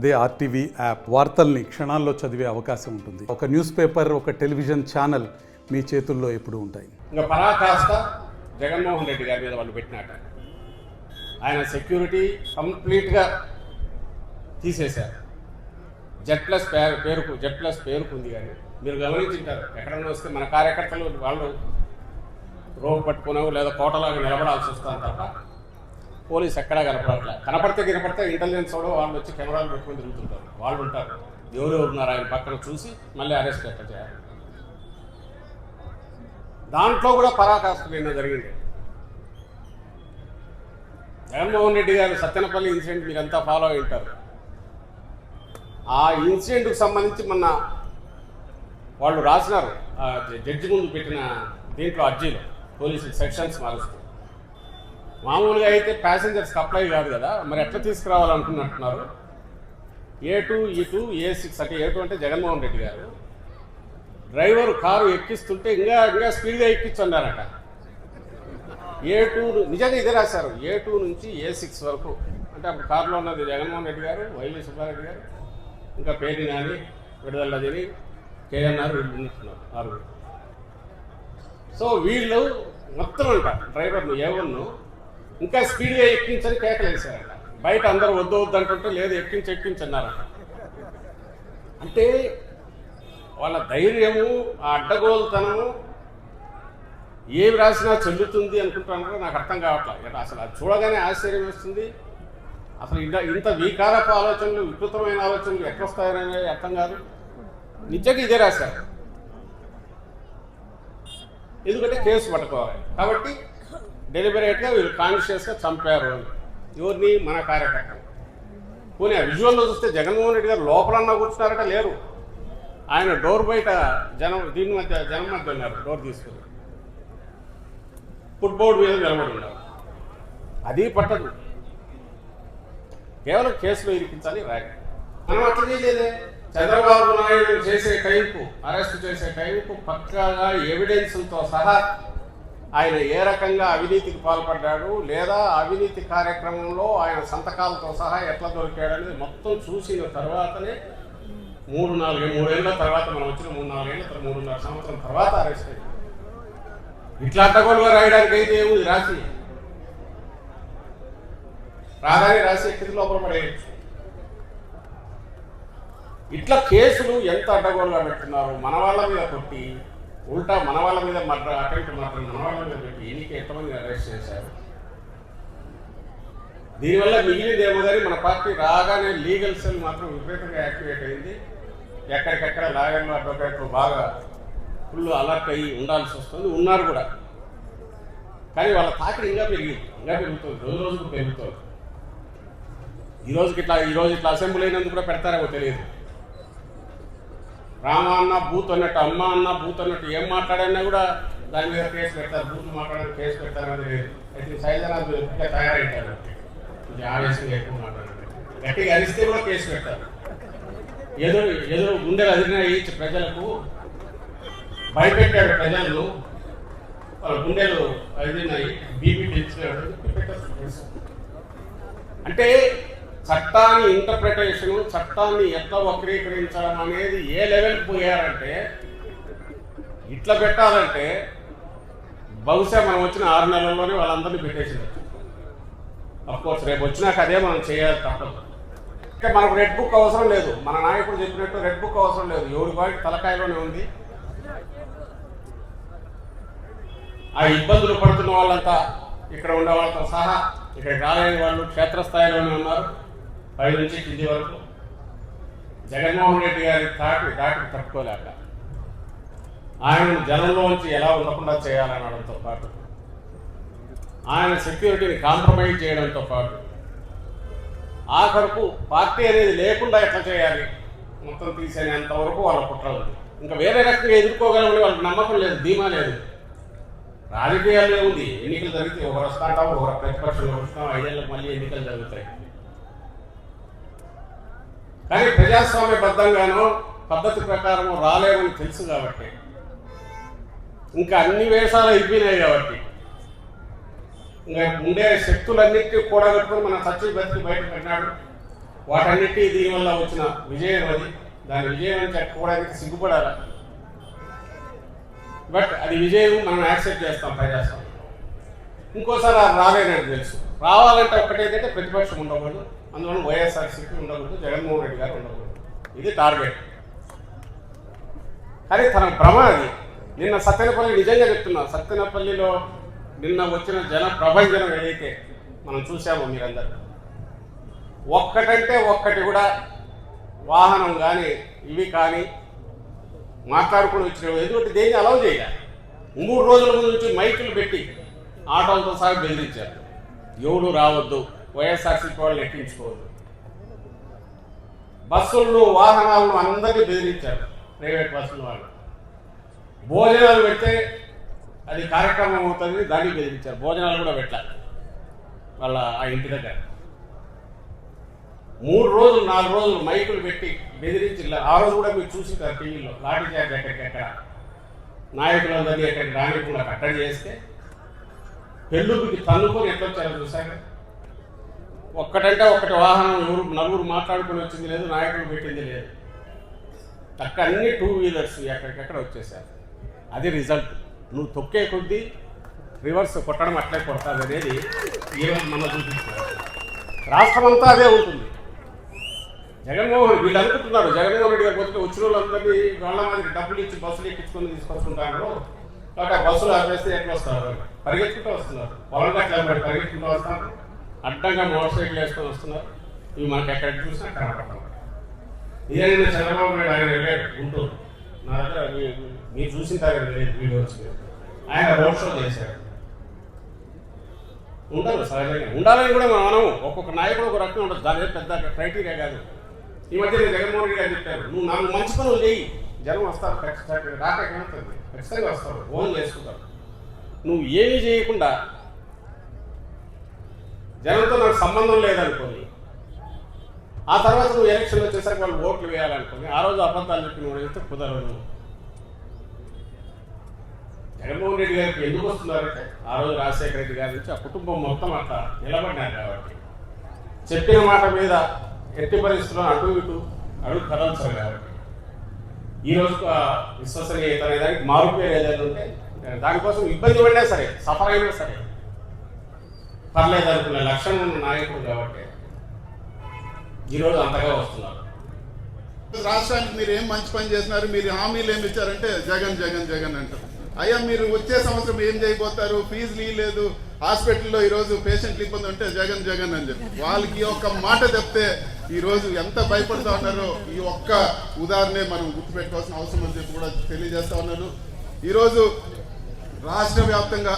అదే RTV app వార్తల్ని క్షణాల్లో చదివే అవకాశం ఉంటుంది. ఒక న్యూస్ పేపర్, ఒక టెలివిజన్ ఛానల్ మీ చేతుల్లో ఎప్పుడూ ఉంటాయి. ఇంకా పరాకాష్ట జగన్మోహన్ రెడ్డి గారి మీద వాళ్ళు పెట్టినాక ఆయన సెక్యూరిటీ కంప్లీట్గా తీసేశారు. జెడ్ ప్లస్ పేరుకు ఉంది. కానీ మీరు గమనించుంటారు, ఎక్కడన్నా వస్తే మన కార్యకర్తలు వాళ్ళు రోడ్డు పట్టుకునేవు లేదా కోటలాగా నిలబడాల్సి వస్తాను తప్ప పోలీసు ఎక్కడా కనపడితే ఇంటెలిజెన్స్ కూడా వాళ్ళు వచ్చి కెమెరాలు పెట్టుకుని తిరుగుతుంటారు. వాళ్ళు ఉంటారు, ఎవరెవరు ఉన్నారు ఆయన పక్కన చూసి మళ్ళీ అరెస్ట్ ఎట్లా చేయాలి. దాంట్లో కూడా పరాకాష్ట నిన్న జరిగింది. జగన్మోహన్ రెడ్డి గారు సత్తెనపల్లి ఇన్సిడెంట్ మీరంతా ఫాలో అయి ఉంటారు. ఆ ఇన్సిడెంట్కి సంబంధించి మొన్న వాళ్ళు రాసినారు జడ్జి ముందు పెట్టిన దీంట్లో అర్జీలో పోలీసు సెక్షన్స్ మారుస్తూ. మామూలుగా అయితే ప్యాసింజర్స్ అప్లై కాదు కదా, మరి ఎట్లా తీసుకురావాలనుకున్నట్టున్నారు. A2, E2, A6 అంటే A2 అంటే జగన్మోహన్ రెడ్డి గారు డ్రైవర్ కారు ఎక్కిస్తుంటే ఇంకా స్పీడ్గా ఎక్కించున్నారట. A2 నిజంగా ఇదే రాశారు, A2 నుంచి A6 వరకు. అంటే అప్పుడు కారులో ఉన్నది జగన్మోహన్ రెడ్డి గారు, వైవి సుబ్బారెడ్డి గారు, ఇంకా పేరు నాని, విడుదల రజని, KNR వీళ్ళు ఉంటున్నారు ఆరుగురు. సో వీళ్ళు మొత్తం అంట డ్రైవర్ను A1ను ఇంకా స్పీడ్గా ఎక్కించని కేకలేశారట. బయట అందరూ వద్దు అంటుంటే లేదు ఎక్కించన్నారట. అంటే వాళ్ళ ధైర్యము, ఆ అడ్డగోలుతనము ఏమి రాసినా చెల్లుతుంది అనుకుంటున్నారో నాకు అర్థం కావట్లేదు. అసలు అది చూడగానే ఆశ్చర్యం వేస్తుంది. అసలు ఇంత వికారపు ఆలోచనలు, వికృతమైన ఆలోచనలు ఎక్కడొస్తాయనే అర్థం కాదు. నిజంగా ఇదే రాశారు. ఎందుకంటే కేసు పట్టుకోవాలి కాబట్టి డెలిబరేట్గా వీళ్ళు కాన్షియస్గా చంపారు అని. ఎవరిని? మన కార్యకర్త. పోనీ ఆ విజువల్లో చూస్తే జగన్మోహన్ రెడ్డి గారు లోపలన్నా కూర్చున్నారట, లేరు. ఆయన డోర్ బయట జనం మధ్య ఉన్నారు, డోర్ తీసుకుని ఫుట్బోర్డ్ మీద నిలబడి ఉన్నారు. అది పట్టదు, కేవలం కేసులో ఇరికించాలి రాయ. మనం అట్లా చేయలేదే. చంద్రబాబు నాయుడు చేసే టైంకు, అరెస్ట్ చేసే టైంకు పక్కాగా ఎవిడెన్స్తో సహా ఆయన ఏ రకంగా అవినీతికి పాల్పడ్డాడు, లేదా అవినీతి కార్యక్రమంలో ఆయన సంతకాలతో సహా ఎట్లా దొరికాడనేది మొత్తం చూసిన తర్వాతనే 3-4 ఏళ్ళ తర్వాత మనం వచ్చిన 3-4 సంవత్సరం తర్వాత అరెస్ట్ అయ్యింది. ఇట్లా అడ్డగోలుగా రాయడానికి అయితే ఏముంది, రాగానే రాసి ఎక్కిది లోపల పడేయచ్చు. ఇట్లా కేసులు ఎంత అడ్డగోలుగా పెట్టున్నారు. మన వాళ్ళ మీద కొట్టి ఉల్టా మన వాళ్ళ మీద అటెంప్ట్ మాత్రం మన వాళ్ళ మీద పెట్టి ఎన్నిక ఎంతమంది అరెస్ట్ చేశారు. దీనివల్ల మిగిలిందేమో కానీ మన పార్టీ రాగానే లీగల్ సెల్ మాత్రం విపరీతంగా యాక్టివేట్ అయింది. ఎక్కడికెక్కడ లాయర్లు, అడ్వకేట్లు బాగా ఫుల్ అలర్ట్ అయ్యి ఉండాల్సి వస్తుంది, ఉన్నారు కూడా. కానీ వాళ్ళ తాకిడి ఇంకా పెరుగుతుంది, రోజుకు పెరుగుతుంది. ఈరోజు ఇట్లా అసెంబ్లీ అయినందుకు కూడా పెడతారేమో తెలియదు. రామ అన్న బూత్ అన్నట్టు, అమ్మ అన్న బూత్ అన్నట్టు ఏం మాట్లాడన్నా కూడా దాని మీద కేసు పెడతారు. బూత్ మాట్లాడని కేసు పెడతారని అయితే సైజనాథ్ తయారైంటారు. కొంచెం ఆవేశంగా ఎక్కువ మాట్లాడారు, గట్టిగా అరిస్తే కూడా కేసు పెడతారు. ఏదో గుండెలు అదిరినాయి ప్రజలకు, భయపెట్టాడు ప్రజలను, వాళ్ళ గుండెలు అదిరినాయి, బీపీ తెచ్చినాడు. అంటే చట్టాన్ని ఇంటర్ప్రిటేషను, చట్టాన్ని ఎట్లా వక్రీకరించడం అనేది ఏ లెవెల్కి పోయారంటే, ఇట్లా పెట్టాలంటే బహుశా మనం వచ్చిన 6 నెలల్లోనే వాళ్ళందరినీ పెట్టేసింది. అఫ్కోర్స్ రేపు వచ్చినాక అదే మనం చేయాలి తప్పదు. అంటే మనకు రెడ్ బుక్ అవసరం లేదు. మన నాయకుడు చెప్పినట్టు రెడ్ బుక్ అవసరం లేదు. ఎవరి వాటి తలకాయలోనే ఉంది. ఆ ఇబ్బందులు పడుతున్న వాళ్ళంతా ఇక్కడ ఉండే వాళ్ళతో సహా ఇక్కడికి రాలేని వాళ్ళు క్షేత్రస్థాయిలోనే ఉన్నారు, పై నుంచి కింది వరకు. జగన్మోహన్ రెడ్డి గారి దాటి తట్టుకోలేక ఆయనను జనంలోంచి ఎలా ఉండకుండా చేయాలనడంతో పాటు, ఆయన సెక్యూరిటీని కాంప్రమైజ్ చేయడంతో పాటు, ఆఖరుకు పార్టీ అనేది లేకుండా ఎట్లా చేయాలి మొత్తం తీసేంత వరకు వాళ్ళ కుట్ర ఉంది. ఇంకా వేరే రకంగా ఎదుర్కోగలమని వాళ్ళకి నమ్మకం లేదు, ధీమా లేదు. రాజకీయాల్లో ఉంది, ఎన్నికలు జరిగితే ఒకరు వస్తాంటాం, ఒకరు ప్రతిపక్షంలో వస్తాం, 5 ఏళ్ళకి మళ్ళీ ఎన్నికలు జరుగుతాయి. కానీ ప్రజాస్వామ్యబద్ధంగానో పద్ధతి ప్రకారం రాలేమని తెలుసు కాబట్టి, ఇంకా అన్ని వేషాలు అయిపోయినాయి కాబట్టి, ఇంకా ఉండే శక్తులన్నిటికీ కూడా పెట్టుకుని మన సచివ బతికి బయట పెట్టినాడు. వాటన్నిటి దీనివల్ల వచ్చిన విజయం అది. దాని విజయం అని చెప్పుకోవడానికి సిగ్గుపడాలి, బట్ అది విజయం మనం యాక్సెప్ట్ చేస్తాం ప్రజాస్వామ్యం. ఇంకోసారి అది రాలేనని తెలుసు. రావాలంటే ఒక్కటేంటంటే ప్రతిపక్షం ఉండకూడదు, అందువల్ల వైఎస్ఆర్సీపీ ఉండకూడదు, జగన్మోహన్ రెడ్డి గారు ఉండకూడదు. ఇది టార్గెట్. కానీ తన భ్రమ అది. నిన్న సత్తెనపల్లి, నిజంగా చెప్తున్నా, సత్తెనపల్లిలో నిన్న వచ్చిన జన ప్రభంజనం ఏదైతే మనం చూసామో మీరందరూ, ఒక్కటంటే ఒక్కటి కూడా వాహనం కానీ ఇవి కానీ మాట్లాడుకుని వచ్చిన ఎందుకంటే దేన్ని అలౌ చేయాలి. 3 రోజుల ముందు నుంచి మైకులు పెట్టి ఆటోలతో సహా బెదిరించారు. ఎవడు రావద్దు, వైఎస్ఆర్సీపీ వాళ్ళు ఎక్కించుకోవద్దు. బస్సులను వాహనాలను అందరినీ బెదిరించారు, ప్రైవేట్ బస్సుల వాళ్ళు. భోజనాలు పెడితే అది కార్యక్రమం అవుతుంది, దాన్ని బెదిరించారు. భోజనాలు కూడా పెట్టాలి వాళ్ళ ఆ ఇంటి దగ్గర. 3 రోజులు 4 రోజులు మైకులు పెట్టి బెదిరించి, ఆ రోజు కూడా మీరు చూసింటారు టీవీలో, లాఠీ చార్జ్ ఎక్కడికెక్కడ నాయకులందరినీ ఎక్కడికి రానికుండా కట్టడి చేస్తే పెళ్ళుకి తన్నుకొని ఎట్లొచ్చారో చూసాక. ఒక్కటంటే ఒక్కటి వాహనం ఎవరు నలుగురు మాట్లాడుకుని వచ్చింది లేదు, నాయకులు పెట్టింది లేదు. అక్కడ అన్ని 2 వీలర్స్ ఎక్కడికెక్కడ వచ్చేసారు. అది రిజల్ట్. నువ్వు తొక్కే కొద్దీ రివర్స్ కొట్టడం అట్లే కొడతాది అనేది ఈరోజు మన చూపిస్తున్నారు. రాష్ట్రం అంతా అదే ఉంటుంది. వీళ్ళు అనుకుంటున్నారు జగన్మోహన్ రెడ్డి గారు పోతే వచ్చిన వాళ్ళందరినీ వాళ్ళ మాదిరి డబ్బులు ఇచ్చి బస్సులు ఎక్కించుకొని తీసుకొస్తుంటారు. కాబట్టి ఆ బస్సులు ఆపేస్తే ఎట్లా వస్తారు, పరిగెత్తుకుంటూ వస్తున్నారు. పొలంగా పరిగెత్తుకుంటూ వస్తున్నారు, అడ్డంగా మోటార్ సైకిల్ వేసుకొని వస్తున్నారు. ఇవి మనకి ఎక్కడ చూసినా కనపడతాం. ఇదే చంద్రబాబు నాయుడు ఆయన వెళ్ళాడు గుంటూరు, నా దగ్గర మీరు చూసింటారు వీడియోస్. ఆయన రోడ్ షో చేశాడు. ఉండదు సహజంగా, ఉండాలని కూడా మనం ఒక్కొక్క నాయకుడు ఒక రకంగా ఉండదు. దాని పెద్ద క్రైటీరియా కాదు. ఈ మధ్య జగన్మోహన్ రెడ్డి గారు చెప్పారు, నువ్వు 4 మంచి పనులు చేయి, జనం వస్తారు, రాకేమవుతుంది, ఖచ్చితంగా వస్తారు, ఓన్ చేసుకుంటారు. నువ్వు ఏమీ చేయకుండా జనంతో నాకు సంబంధం లేదనుకోని, ఆ తర్వాత నువ్వు ఎలక్షన్ వచ్చేసరికి వాళ్ళు ఓట్లు వేయాలనుకోని, ఆ రోజు అబద్ధాలు చెప్పి నువ్వు చెప్తే కుదరదు. జగన్మోహన్ రెడ్డి గారికి ఎందుకు వస్తున్నారంటే, ఆ రోజు రాజశేఖర రెడ్డి గారి నుంచి ఆ కుటుంబం మొత్తం అట్లా నిలబడినారు కాబట్టి, చెప్పిన మాట మీద ఎట్టి పరిస్థితుల్లో అటు ఇటు అడుగు కదల్చారు కాబట్టి. ఈరోజు విశ్వసనీయత అనే దానికి మారుపేరు ఏదైనా ఉంటే దానికోసం ఇబ్బంది పడినా సరే, సఫర్ అయినా సరే పర్లేదు అనుకునే లక్షణం ఉన్న నాయకుడు కాబట్టి ఈరోజు అంతగా వస్తున్నారు. రాష్ట్రానికి మీరు ఏం మంచి పని చేస్తున్నారు, మీరు హామీలు ఏమి ఇచ్చారంటే జగన్ జగన్ జగన్ అంటారు. అయ్యా మీరు వచ్చే సంవత్సరం ఏం చేయబోతారు, ఫీజులు ఇవ్వలేదు, హాస్పిటల్లో ఈరోజు పేషెంట్లు ఇబ్బంది ఉంటే జగన్ జగన్ అని చెప్పి వాళ్ళకి ఒక్క మాట చెప్తే ఈరోజు ఎంత భయపడుతూ ఉన్నారో ఈ ఒక్క ఉదాహరణే మనం గుర్తుపెట్టుకోవాల్సిన అవసరం అని చెప్పి కూడా తెలియజేస్తూ ఉన్నారు. ఈరోజు రాష్ట్ర వ్యాప్తంగా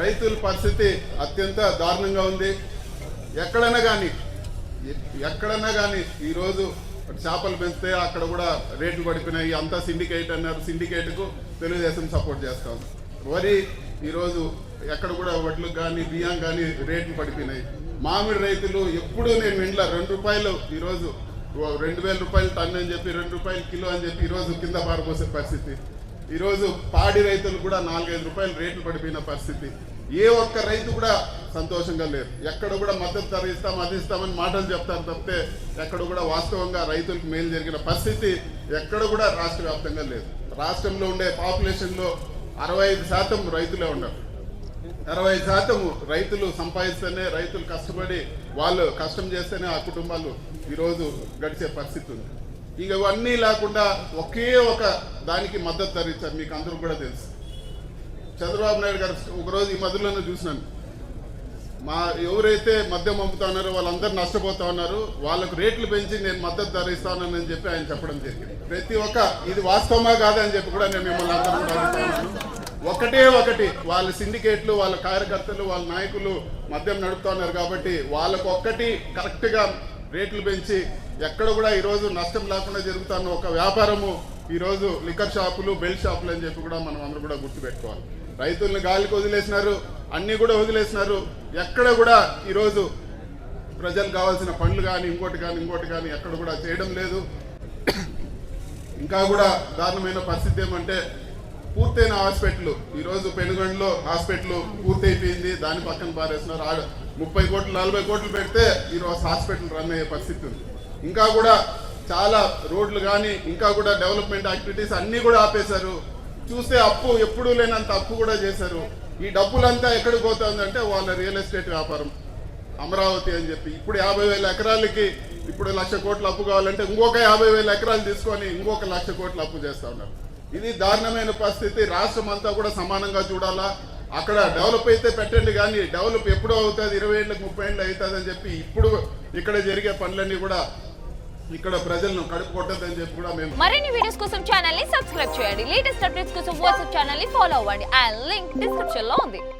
రైతుల పరిస్థితి అత్యంత దారుణంగా ఉంది. ఎక్కడైనా కానీ ఈరోజు చేపలు పెంచితే అక్కడ కూడా రేట్లు పడిపోయినాయి. అంతా సిండికేట్ అన్నారు, సిండికేట్కు తెలుగుదేశం సపోర్ట్ చేస్తాం. వరి ఈరోజు ఎక్కడ కూడా వడ్లకు కానీ బియ్యం కానీ రేట్లు పడిపోయినాయి. మామిడి రైతులు ఎప్పుడూ నేను వినలా, 2 రూపాయలు ఈరోజు 2000 రూపాయలు టన్ అని చెప్పి 2 రూపాయలు కిలో అని చెప్పి ఈరోజు కింద పారిపోసే పరిస్థితి. ఈరోజు పాడి రైతులు కూడా 4-5 రూపాయలు రేట్లు పడిపోయిన పరిస్థితి. ఏ ఒక్క రైతు కూడా సంతోషంగా లేరు. ఎక్కడ కూడా మద్దతు ధర ఇస్తాం, అది ఇస్తామని మాటలు చెప్తారు తప్పితే ఎక్కడ కూడా వాస్తవంగా రైతులకు మేలు జరిగిన పరిస్థితి ఎక్కడ కూడా రాష్ట్ర వ్యాప్తంగా లేదు. రాష్ట్రంలో ఉండే పాపులేషన్లో 65% రైతులే ఉన్నారు. 60% రైతులు సంపాదిస్తేనే, రైతులు కష్టపడి వాళ్ళు కష్టం చేస్తేనే ఆ కుటుంబాలు ఈరోజు గడిచే పరిస్థితి ఉంది. ఇక ఇవన్నీ లేకుండా ఒకే ఒక దానికి మద్దతు ధర ఇచ్చారు. మీకు అందరూ కూడా తెలుసు. చంద్రబాబు నాయుడు గారు ఒకరోజు ఈ మధ్యలోనే చూసినాను, ఎవరైతే మద్యం అమ్ముతా ఉన్నారో వాళ్ళందరూ నష్టపోతా ఉన్నారు, వాళ్ళకు రేట్లు పెంచి నేను మద్దతు ధర ఇస్తానని చెప్పి ఆయన చెప్పడం జరిగింది. ప్రతి ఒక్క ఇది వాస్తవమా కాదని చెప్పి కూడా నేను మిమ్మల్ని అందరూ కూడా అడుగుతున్నాను. ఒకటి వాళ్ళ సిండికేట్లు, వాళ్ళ కార్యకర్తలు, వాళ్ళ నాయకులు మద్యం నడుపుతా ఉన్నారు కాబట్టి వాళ్ళకు ఒక్కటి కరెక్ట్గా రేట్లు పెంచి ఎక్కడ కూడా ఈరోజు నష్టం లేకుండా జరుగుతున్న ఒక వ్యాపారము ఈరోజు లిక్కర్ షాపులు, బెల్ట్ షాపులు అని చెప్పి కూడా మనం అందరూ కూడా గుర్తుపెట్టుకోవాలి. రైతులను గాలికి వదిలేసినారు, అన్నీ కూడా వదిలేసినారు. ఎక్కడ కూడా ఈరోజు ప్రజలకు కావాల్సిన పనులు కానీ ఇంకోటి కానీ ఎక్కడ కూడా చేయడం లేదు. ఇంకా కూడా దారుణమైన పరిస్థితి ఏమంటే పూర్తయిన హాస్పిటల్ ఈరోజు పెనుగొండలో హాస్పిటల్ పూర్తయిపోయింది, దాని పక్కన పారేస్తున్నారు. 30 కోట్లు 40 కోట్లు పెడితే ఈరోజు హాస్పిటల్ రన్ అయ్యే పరిస్థితి ఉంది. ఇంకా కూడా చాలా రోడ్లు కానీ ఇంకా కూడా డెవలప్మెంట్ యాక్టివిటీస్ అన్నీ కూడా ఆపేశారు. చూస్తే అప్పు ఎప్పుడూ లేనంత అప్పు కూడా చేశారు. ఈ డబ్బులంతా ఎక్కడికి పోతుందంటే వాళ్ళ రియల్ ఎస్టేట్ వ్యాపారం అమరావతి అని చెప్పి ఇప్పుడు 50,000 ఎకరాలకి ఇప్పుడు 1,00,000 కోట్ల అప్పు కావాలంటే ఇంకొక 50,000 ఎకరాలు తీసుకొని ఇంకొక 1,00,000 కోట్ల అప్పు చేస్తూ ఉన్నారు. ఇది దారుణమైన పరిస్థితి. రాష్ట్రం అంతా కూడా సమానంగా చూడాలా. అక్కడ డెవలప్ అయితే పెట్టండి, కానీ డెవలప్ ఎప్పుడో అవుతుంది 20 ఏళ్ళకి 30 ఏళ్ళు అవుతుంది అని చెప్పి ఇప్పుడు ఇక్కడ జరిగే పనులన్నీ కూడా ఇక్కడ ప్రజలను కడుపు కొట్టదని చెప్పి కూడా మేము మరిన్ని వీడియోస్ కోసం ఛానల్ ని సబ్స్క్రైబ్ చేయండి. లేటెస్ట్ అప్డేట్స్ కోసం వాట్సాప్ ఛానల్ ని ఫాలో అవ్వండి. ఆ లింక్ డిస్క్రిప్షన్ లో ఉంది.